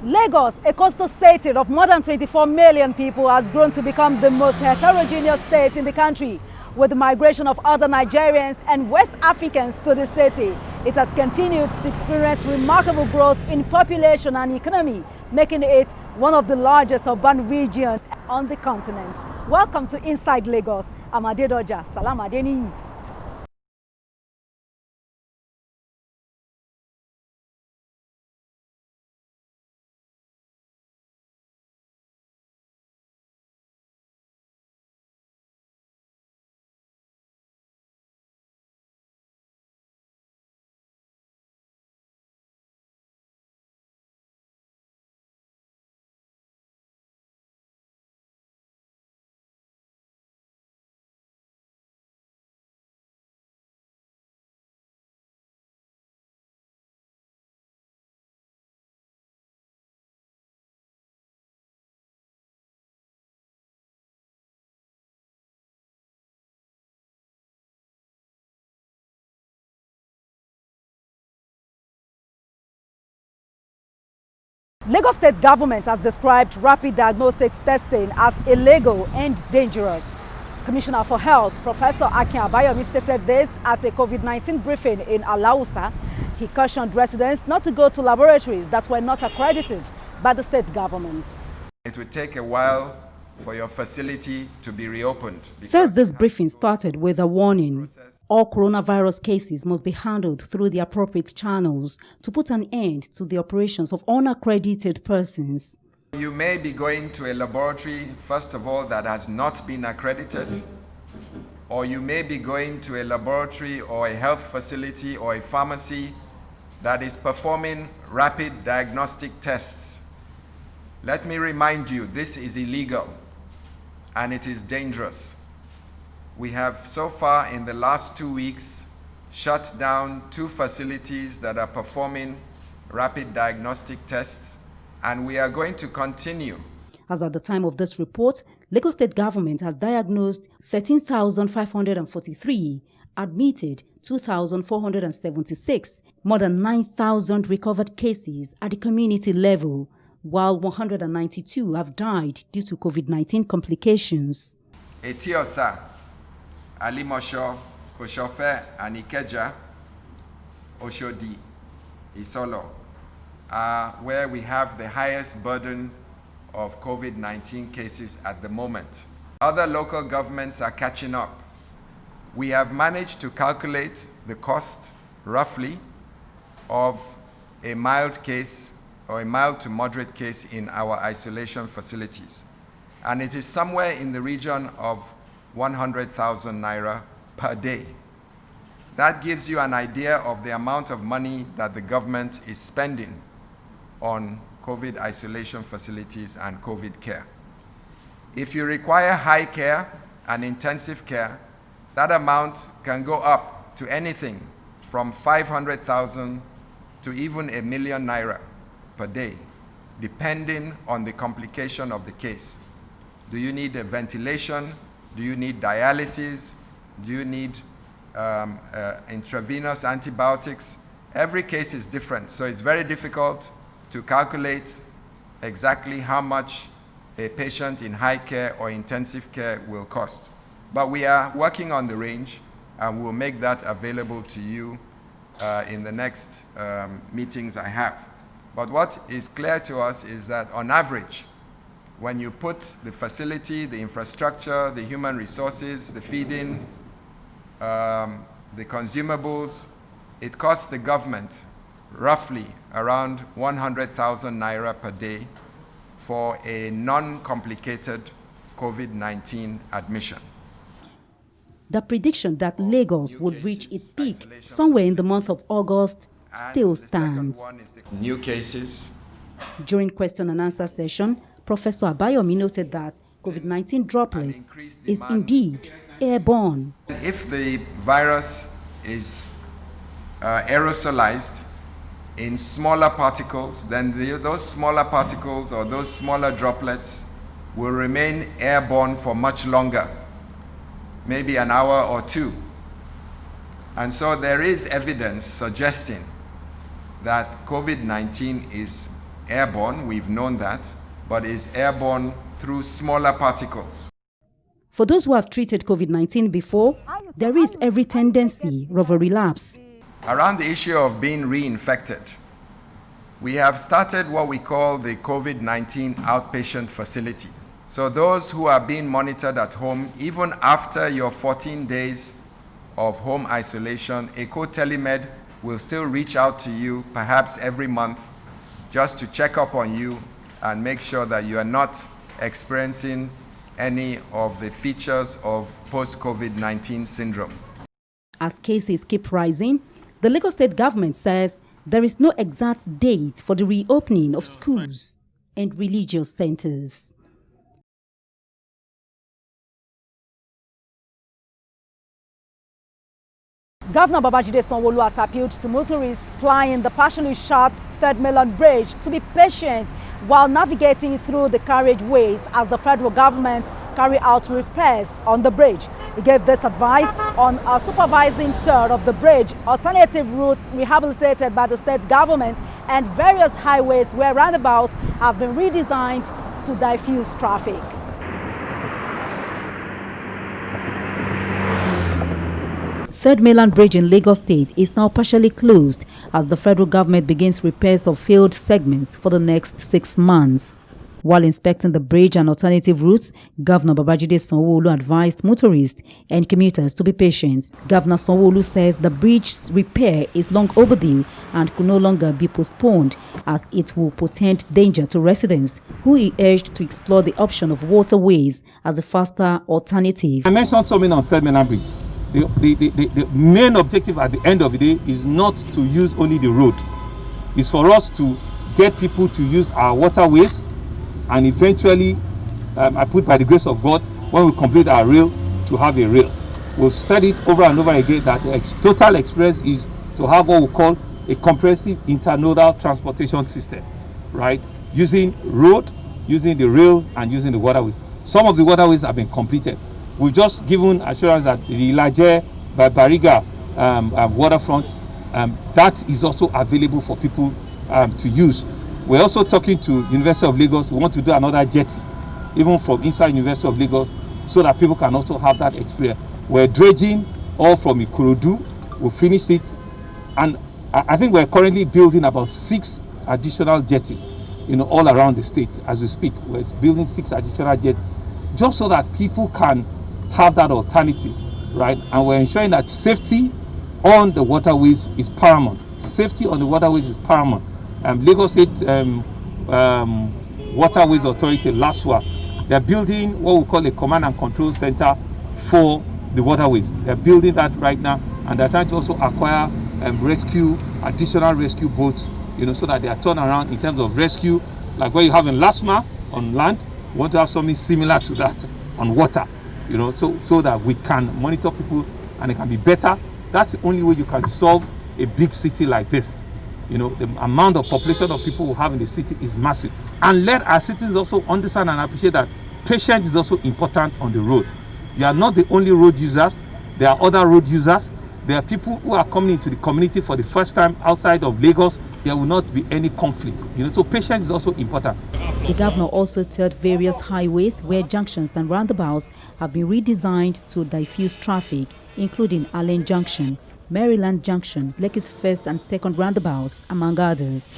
Lagos, a coastal city of more than 24 million people, has grown to become the most heterogeneous state in the country. With the migration of other Nigerians and West Africans to the city, it has continued to experience remarkable growth in population and economy, making it one of the largest urban regions on the continent. Welcome to Inside Lagos. I'm Adedoja. Salam Adeniyi. Lagos State government has described rapid diagnostics testing as illegal and dangerous. Commissioner for Health, Professor Akin Abayomi, stated this at a COVID-19 briefing in Alausa. He cautioned residents not to go to laboratories that were not accredited by the state government. It will take a while for your facility to be reopened. First, this briefing started with a warning. All coronavirus cases must be handled through the appropriate channels to put an end to the operations of unaccredited persons. You may be going to a laboratory, first of all, that has not been accredited, or you may be going to a laboratory or a health facility or a pharmacy that is performing rapid diagnostic tests. Let me remind you, this is illegal and it is dangerous. We have so far in the last 2 weeks shut down 2 facilities that are performing rapid diagnostic tests, and we are going to continue. As at the time of this report, Lagos State government has diagnosed 13,543, admitted 2,476, more than 9,000 recovered cases at the community level, while 192 have died due to COVID-19 complications. Etiosa, Alimosho, Koshofe, and Ikeja, Oshodi, Isolo, are where we have the highest burden of COVID-19 cases at the moment. Other local governments are catching up. We have managed to calculate the cost, roughly, of a mild case or a mild to moderate case in our isolation facilities. And it is somewhere in the region of 100,000 naira per day. That gives you an idea of the amount of money that the government is spending on COVID isolation facilities and COVID care. If you require high care and intensive care, that amount can go up to anything from 500,000 to even 1 million naira per day, depending on the complication of the case. Do you need a ventilation? Do you need dialysis? Do you need intravenous antibiotics? Every case is different, so it's very difficult to calculate exactly how much a patient in high care or intensive care will cost. But we are working on the range, and we'll make that available to you in the next meetings I have. But what is clear to us is that on average, when you put the facility, the infrastructure, the human resources, the feeding, the consumables, it costs the government roughly around 100,000 naira per day for a non-complicated COVID-19 admission. The prediction that Lagos would reach its peak somewhere in the month of August still stands. New cases. During question and answer session, Professor Abayomi noted that COVID-19 droplets is indeed airborne. If the virus is aerosolized in smaller particles, then those smaller particles or those smaller droplets will remain airborne for much longer, maybe an hour or 2. And so there is evidence suggesting that COVID-19 is airborne, we've known that, but is airborne through smaller particles. For those who have treated COVID-19 before, there is every tendency of a relapse. Around the issue of being reinfected, we have started what we call the COVID-19 outpatient facility. So those who are being monitored at home, even after your 14 days of home isolation, a co-telemed will still reach out to you perhaps every month just to check up on you and make sure that you are not experiencing any of the features of post-COVID-19 syndrome. As cases keep rising, the Lagos State government says there is no exact date for the reopening of schools and religious centers. Governor Babjide Sanwo-Olu has appealed to motorists plying the partially shut Third Mainland Bridge to be patient while navigating through the carriageways as the federal government carry out repairs on the bridge. He gave this advice on a supervising tour of the bridge, alternative routes rehabilitated by the state government, and various highways where roundabouts have been redesigned to diffuse traffic. Third Mainland Bridge in Lagos State is now partially closed as the federal government begins repairs of failed segments for the next 6 months. While inspecting the bridge and alternative routes, Governor Babjide Sanwo-Olu advised motorists and commuters to be patient. Governor Sanwo-Olu says the bridge's repair is long overdue and could no longer be postponed as it will portend danger to residents, who he urged to explore the option of waterways as a faster alternative. I mentioned something on Third Mainland Bridge. The main objective at the end of the day is not to use only the road. It's for us to get people to use our waterways, and eventually, I put by the grace of God, when we complete our rail, to have a rail. We've said it over and over again that the total experience is to have what we call a comprehensive internodal transportation system, right? Using road, using the rail, and using the waterways. Some of the waterways have been completed. We've just given assurance that the Ilaje by Bariga waterfront, that is also available for people to use. We're also talking to University of Lagos. We want to do another jetty, even from inside University of Lagos, so that people can also have that experience. We're dredging all from Ikorodu. We finished it, and I think we're currently building about 6 additional jetties, all around the state as we speak. We're building 6 additional jetties, just so that people can have that alternative, right? And we're ensuring that safety on the waterways is paramount. Safety on the waterways is paramount. Lagos State Waterways Authority, LASWA, they're building what we call a command and control center for the waterways. They're building that right now, and they're trying to also acquire additional rescue boats, so that they are turned around in terms of rescue, like what you have in LASMA on land. We want to have something similar to that on water, so that we can monitor people and it can be better. That's the only way you can solve a big city like this. The amount of population of people we have in the city is massive. And let our citizens also understand and appreciate that patience is also important on the road. You are not the only road users. There are other road users. There are people who are coming into the community for the first time outside of Lagos. There will not be any conflict. So patience is also important. The governor also toured various highways where junctions and roundabouts have been redesigned to diffuse traffic, including Allen Junction, Mainland Junction, Lekki's first and second roundabouts, among others.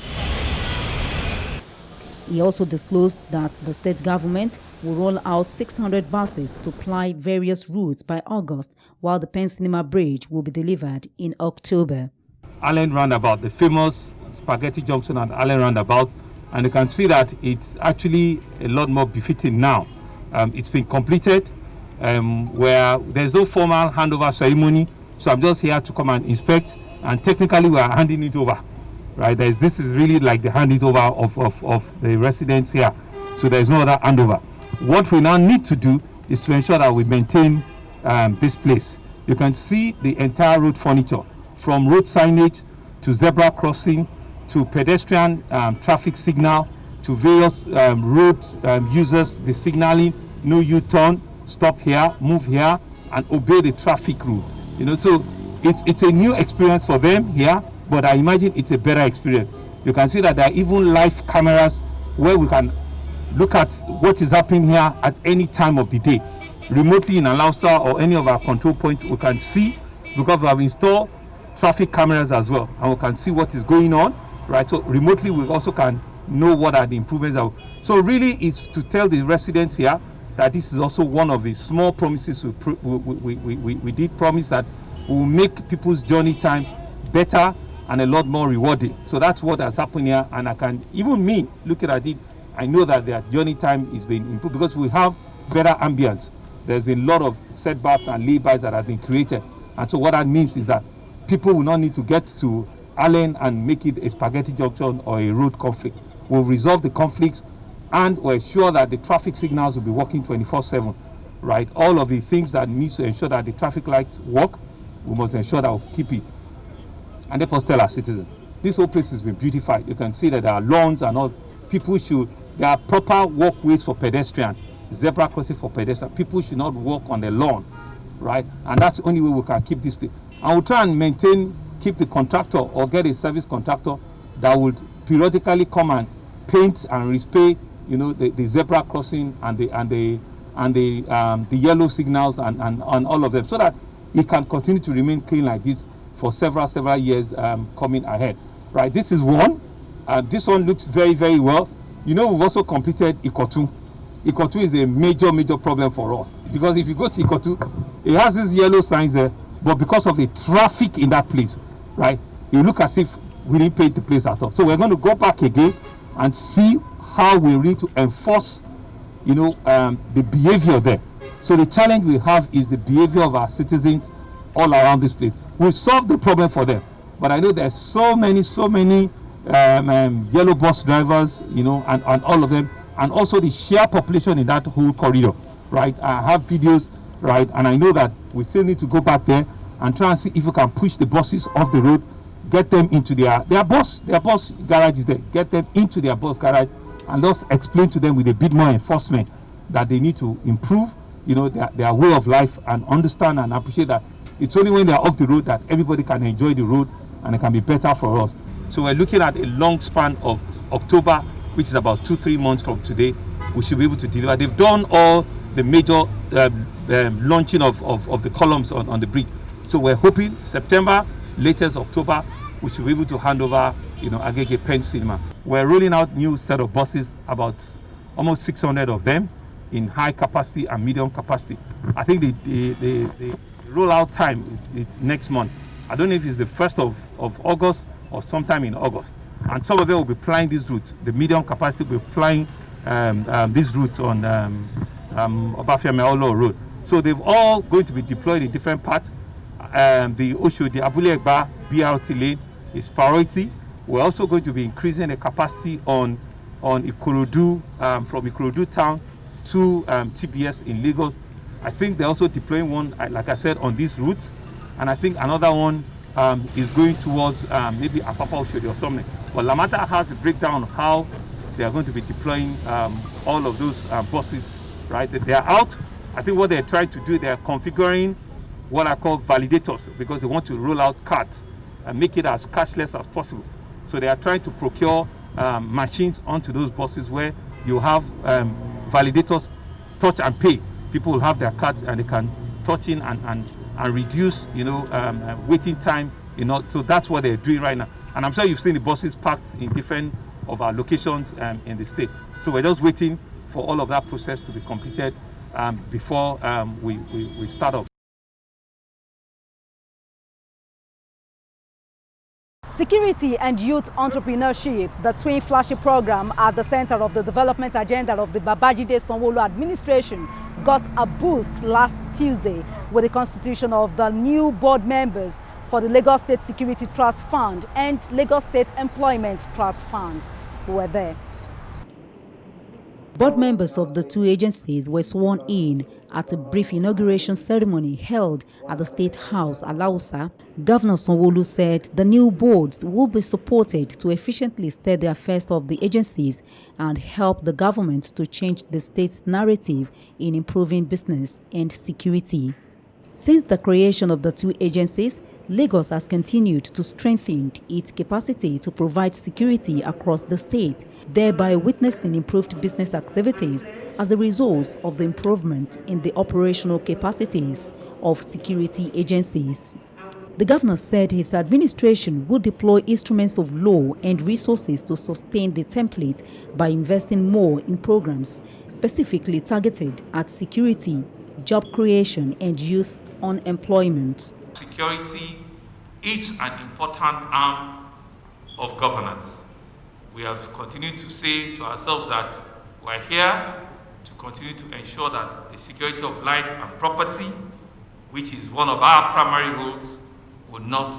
He also disclosed that the state government will roll out 600 buses to ply various routes by August, while the Penn Cinema Bridge will be delivered in October. Allen Roundabout, the famous Spaghetti Junction and Allen Roundabout, and you can see that it's actually a lot more befitting now. It's been completed, where there's no formal handover ceremony. So I'm just here to come and inspect, and technically we are handing it over, right? This is really like the handing over of the residents here. So there's no other handover. What we now need to do is to ensure that we maintain this place. You can see the entire road furniture, from road signage to zebra crossing to pedestrian traffic signal to various road users, the signaling, no U-turn, stop here, move here, and obey the traffic rule. So it's a new experience for them here, but I imagine it's a better experience. You can see that there are even live cameras where we can look at what is happening here at any time of the day. Remotely in Alausa or any of our control points, we can see, because we have installed traffic cameras as well, and we can see what is going on, right? So remotely we also can know what are the improvements. So really it's to tell the residents here that this is also one of the small promises we did promise, that we will make people's journey time better and a lot more rewarding. So that's what has happened here, and I can, even me looking at it, I know that their journey time is being improved because we have better ambience. There's been a lot of setbacks and laybys that have been created, and so what that means is that people will not need to get to Allen and make it a spaghetti junction or a road conflict. We'll resolve the conflicts, and we're sure that the traffic signals will be working 24/7, right? All of the things that need to ensure that the traffic lights work, we must ensure that we'll keep it. And let us tell our citizens, this whole place has been beautified. You can see that there are lawns and all. There are proper walkways for pedestrians, zebra crossing for pedestrians. People should not walk on the lawn, right? And that's the only way we can keep this place. And we'll try and keep the contractor or get a service contractor that would periodically come and paint and respray, the zebra crossing and the yellow signals and all of them, so that it can continue to remain clean like this for several years coming ahead, right? This is one. This one looks very, very well. We've also completed Ikotu. Ikotu is a major problem for us, because if you go to Ikotu, it has these yellow signs there, but because of the traffic in that place, right, you look as if we didn't paint the place at all. So we're going to go back again and see how we need to enforce, the behavior there. So the challenge we have is the behavior of our citizens all around this place. We've solved the problem for them, but I know there's so many yellow bus drivers, and all of them, and also the sheer population in that whole corridor, right? I have videos, right, and I know that we still need to go back there and try and see if we can push the buses off the road, get them into their bus garages there, get them into their bus garage, and just explain to them with a bit more enforcement that they need to improve, their way of life, and understand and appreciate that it's only when they're off the road that everybody can enjoy the road and it can be better for us. So we're looking at a long span of October, which is about 2-3 months from today. We should be able to deliver. They've done all the major launching of the columns on the bridge. So we're hoping September, latest October, we should be able to hand over, Agege Pen Cinema. We're rolling out new set of buses, about almost 600 of them, in high capacity and medium capacity. I think the rollout time is next month. I don't know if it's the 1st of August or sometime in August. And some of them will be plying these routes. The medium capacity will be plying these routes on Obafemi-Awolowo Road. So they've all going to be deployed in different parts. The Oshodi Abule Egba BRT lane is priority. We're also going to be increasing the capacity on Ikorodu, from Ikorodu town to TBS in Lagos. I think they're also deploying one, like I said, on these routes. And I think another one is going towards maybe Apapa Oshodi or something. But Lamata has a breakdown of how they are going to be deploying all of those buses, right? They are out. I think what they're trying to do, they're configuring what I call validators, because they want to roll out cards and make it as cashless as possible. So they are trying to procure machines onto those buses where you have validators touch and pay. People will have their cards and they can touch in and reduce, waiting time. So that's what they're doing right now. And I'm sure you've seen the buses parked in different of our locations in the state. So we're just waiting for all of that process to be completed before we start up. Security and youth entrepreneurship, the twin flagship program at the center of the development agenda of the Babjide Sanwo-Olu administration, got a boost last Tuesday with the constitution of the new board members for the Lagos State Security Trust Fund and Lagos State Employment Trust Fund, who were there. Board members of the two agencies were sworn in at a brief inauguration ceremony held at the State House, Alausa. Governor Sanwo-Olu said the new boards will be supported to efficiently steer the affairs of the agencies and help the government to change the state's narrative in improving business and security. Since the creation of the two agencies, Lagos has continued to strengthen its capacity to provide security across the state, thereby witnessing improved business activities as a result of the improvement in the operational capacities of security agencies. The governor said his administration would deploy instruments of law and resources to sustain the template by investing more in programs specifically targeted at security, job creation, and youth unemployment. Security is an important arm of governance. We have continued to say to ourselves that we're here to continue to ensure that the security of life and property, which is one of our primary goals, will not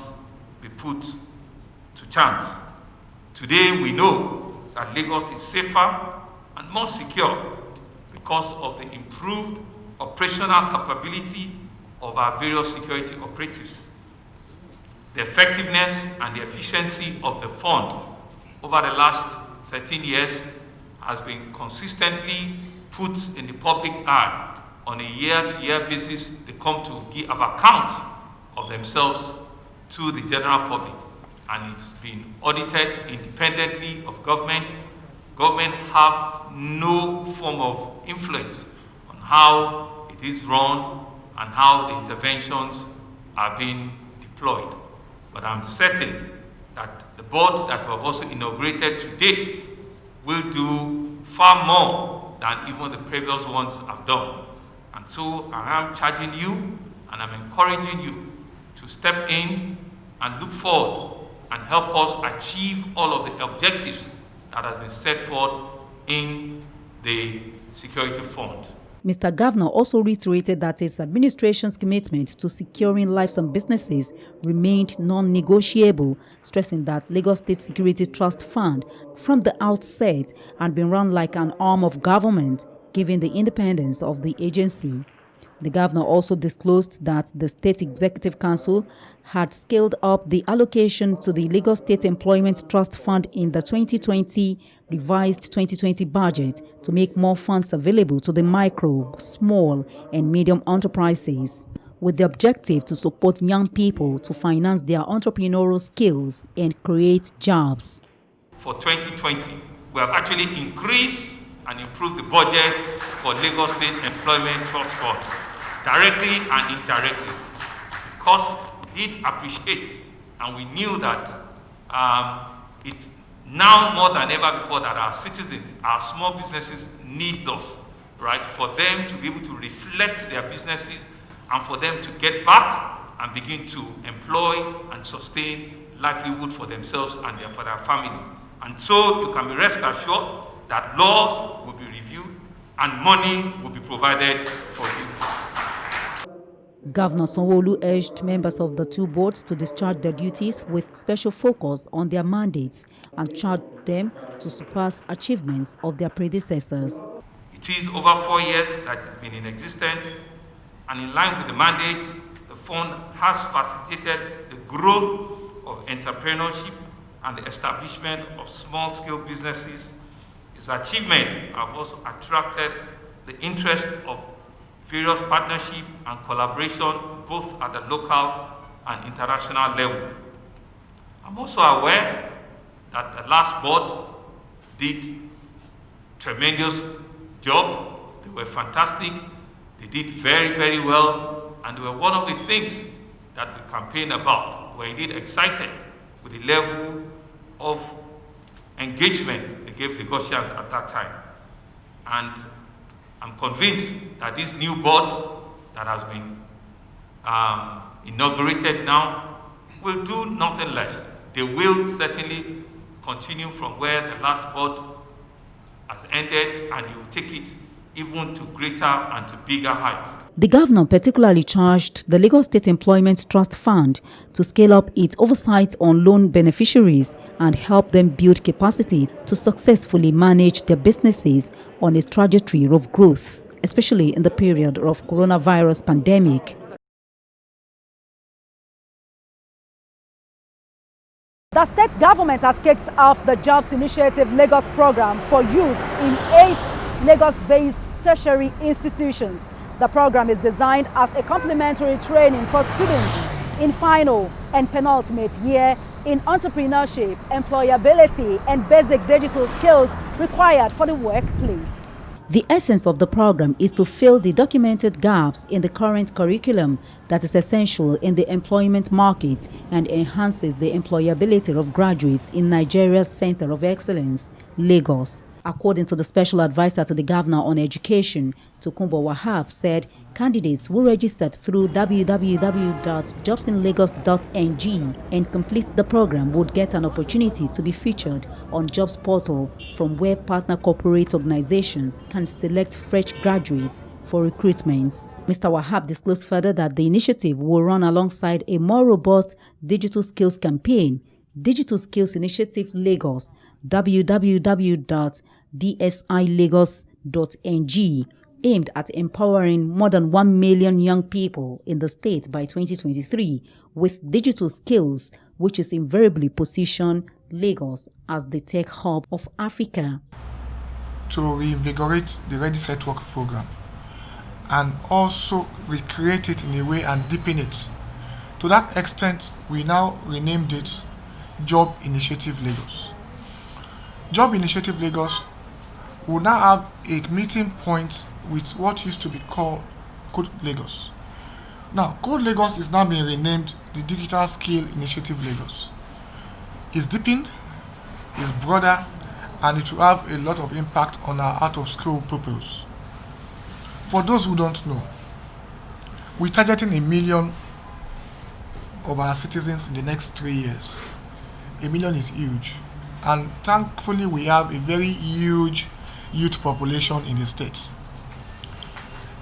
be put to chance. Today we know that Lagos is safer and more secure because of the improved operational capability of our various security operatives. The effectiveness and the efficiency of the fund over the last 13 years has been consistently put in the public eye. On a year-to-year basis, they come to give account of themselves to the general public, and it's been audited independently of government. Government have no form of influence on how it is run and how the interventions are being deployed. But I'm certain that the board that we have also inaugurated today will do far more than even the previous ones have done. And so I am charging you and I'm encouraging you to step in and look forward and help us achieve all of the objectives that has been set forth in the security fund. Mr. Governor also reiterated that his administration's commitment to securing lives and businesses remained non-negotiable, stressing that Lagos State Security Trust Fund from the outset had been run like an arm of government, given the independence of the agency. The governor also disclosed that the State Executive Council had scaled up the allocation to the Lagos State Employment Trust Fund in the 2020 revised 2020 budget to make more funds available to the micro, small, and medium enterprises, with the objective to support young people to finance their entrepreneurial skills and create jobs. For 2020, we have actually increased and improved the budget for Lagos State Employment Trust Fund, directly and indirectly, because we did appreciate and we knew that it now more than ever before that our citizens, our small businesses need us, right? For them to be able to reflect their businesses and for them to get back and begin to employ and sustain livelihood for themselves and for their family. And so you can be rest assured that laws will be reviewed and money will be provided for you. Governor Sanwo-Olu urged members of the two boards to discharge their duties with special focus on their mandates and charged them to surpass achievements of their predecessors. It is over 4 years that it's been in existence, and in line with the mandate, the fund has facilitated the growth of entrepreneurship and the establishment of small-scale businesses. Its achievements have also attracted the interest of various partnership and collaboration both at the local and international level. I'm also aware that the last board did tremendous job. They were fantastic. They did very, very well, and they were one of the things that we campaigned about. We're indeed excited with the level of engagement they gave Lagosians at that time. And I'm convinced that this new board that has been inaugurated now will do nothing less. They will certainly continue from where the last board has ended, and you will take it even to greater and to bigger heights. The governor particularly charged the Lagos State Employment Trust Fund to scale up its oversight on loan beneficiaries and help them build capacity to successfully manage their businesses on a trajectory of growth, especially in the period of coronavirus pandemic. The state government has kicked off the Jobs Initiative Lagos program for youth in 8 Lagos-based tertiary institutions. The program is designed as a complementary training for students in final and penultimate year in entrepreneurship, employability, and basic digital skills required for the workplace. The essence of the program is to fill the documented gaps in the current curriculum that is essential in the employment market and enhances the employability of graduates in Nigeria's Center of Excellence, Lagos. According to the Special Advisor to the Governor on Education, Tokunbo Wahab said candidates who registered through www.jobsinlagos.ng and complete the program would get an opportunity to be featured on Jobs Portal, from where partner corporate organizations can select fresh graduates for recruitments. Mr. Wahab disclosed further that the initiative will run alongside a more robust digital skills campaign, Digital Skills Initiative Lagos, www.dsilagos.ng, aimed at empowering more than 1 million young people in the state by 2023 with digital skills, which is invariably position Lagos as the tech hub of Africa. To reinvigorate the Ready Set Work program and also recreate it in a way and deepen it. To that extent, we now renamed it Job Initiative Lagos. Job Initiative Lagos will now have a meeting point with what used to be called Code Lagos. Now, Code Lagos is now being renamed the Digital Skill Initiative Lagos. It's deepened, it's broader, and it will have a lot of impact on our out-of-school pupils. For those who don't know, we're targeting 1 million of our citizens in the next 3 years. 1 million is huge, and thankfully we have a very huge youth population in the state.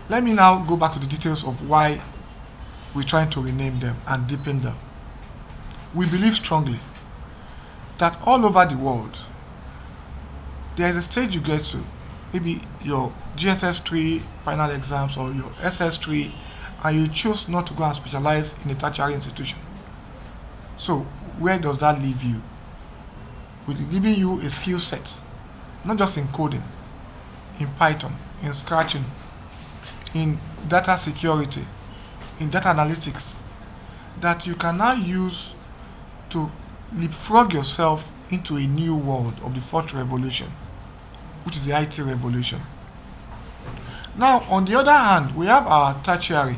Let me now go back to the details of why we're trying to rename them and deepen them. We believe strongly that all over the world, there is a stage you get to, maybe your GSS 3 final exams or your SS 3, and you choose not to go and specialize in a tertiary institution. So where does that leave you? We're giving you a skill set, not just in coding, in Python, in scratching, in data security, in data analytics, that you can now use to leapfrog yourself into a new world of the fourth revolution, which is the IT revolution. Now, on the other hand, we have our tertiary,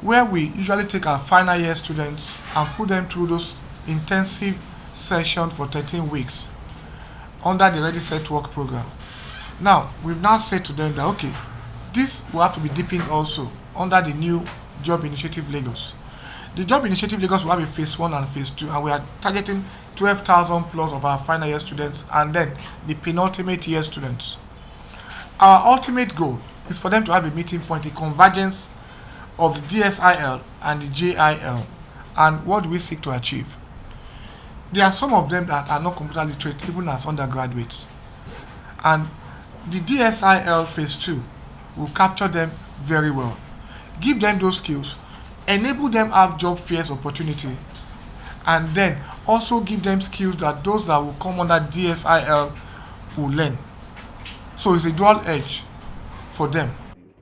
where we usually take our final year students and put them through those intensive sessions for 13 weeks under the Ready Set Work program. Now, we've now said to them that, okay, this will have to be deepened also under the new Job Initiative Lagos. The Job Initiative Lagos will have a phase 1 and phase 2, and we are targeting 12,000 plus of our final year students and then the penultimate year students. Our ultimate goal is for them to have a meeting point, a convergence of the DSIL and the JIL. And what do we seek to achieve? There are some of them that are not computer literate even as undergraduates. And the DSIL phase 2 will capture them very well, give them those skills, enable them have job fairs opportunity, and then also give them skills that those that will come under DSIL will learn. So it's a dual edge for them.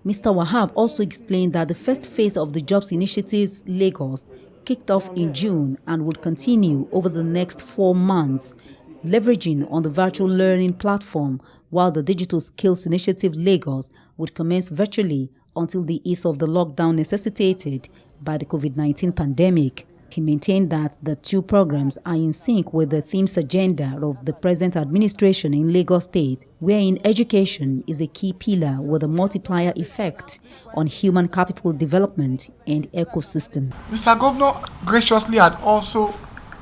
Mr. Wahab also explained that the first phase of the Jobs Initiatives Lagos kicked off in June and will continue over the next 4 months, leveraging on the virtual learning platform, while the Digital Skills Initiative Lagos would commence virtually until the ease of the lockdown necessitated by the COVID-19 pandemic. He maintained that the two programs are in sync with the themes agenda of the present administration in Lagos State, wherein education is a key pillar with a multiplier effect on human capital development and ecosystem. Mr. Governor graciously had also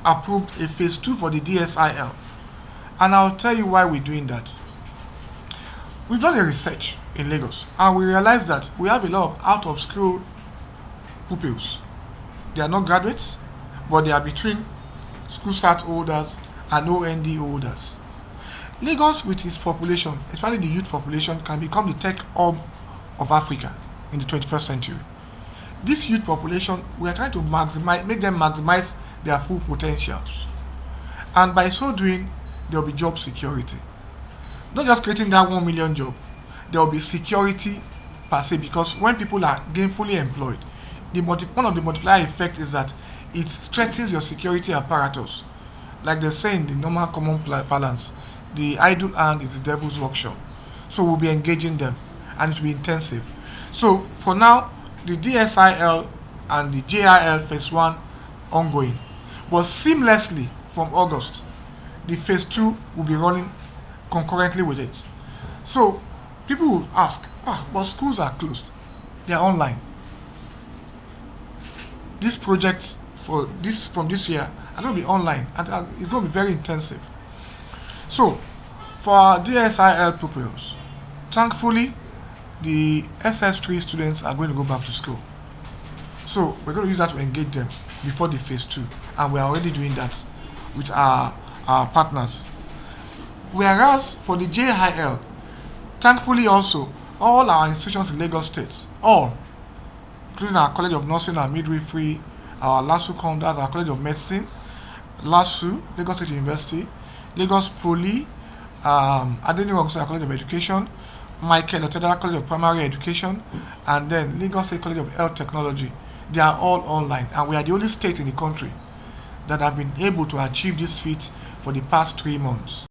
approved a phase 2 for the DSIL, and I'll tell you why we're doing that. We've done a research in Lagos, and we realized that we have a lot of out-of-school pupils. They are not graduates, but they are between school start holders and OND holders. Lagos, with its population, especially the youth population, can become the tech hub of Africa in the 21st century. This youth population, we are trying to make them maximize their full potentials. And by so doing, there will be job security. Not just creating that 1 million job, there will be security per se, because when people are gainfully employed, one of the multiplier effect is that it strengthens your security apparatus. Like they say in the normal common parlance, the idle hand is the devil's workshop. So we'll be engaging them, and it will be intensive. So for now, the DSIL and the JIL phase 1 ongoing, but seamlessly from August, the phase 2 will be running concurrently with it. So people will ask, but schools are closed, they are online. These projects from this year are going to be online, and it's going to be very intensive. So for our DSIL pupils, thankfully the SS3 students are going to go back to school. So we're going to use that to engage them before the phase 2, and we're already doing that with our partners. Whereas for the JIL, thankfully also, all our institutions in Lagos State, all, including our College of Nursing and Midwifery, our LASU Condas, our College of Medicine, LASU, Lagos State University, Lagos Poly, Adeniran College of Education, Michael Otedara College of Primary Education, and then Lagos State College of Health Technology. They are all online, and we are the only state in the country that have been able to achieve this feat for the past 3 months.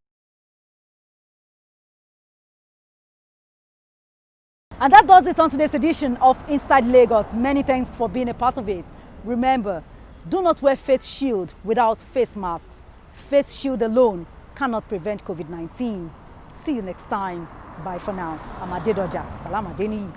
And that does it on today's edition of Inside Lagos. Many thanks for being a part of it. Remember, do not wear face shield without face masks. Face shield alone cannot prevent COVID-19. See you next time. Bye for now. I'm Adedoja. Salam Adeni.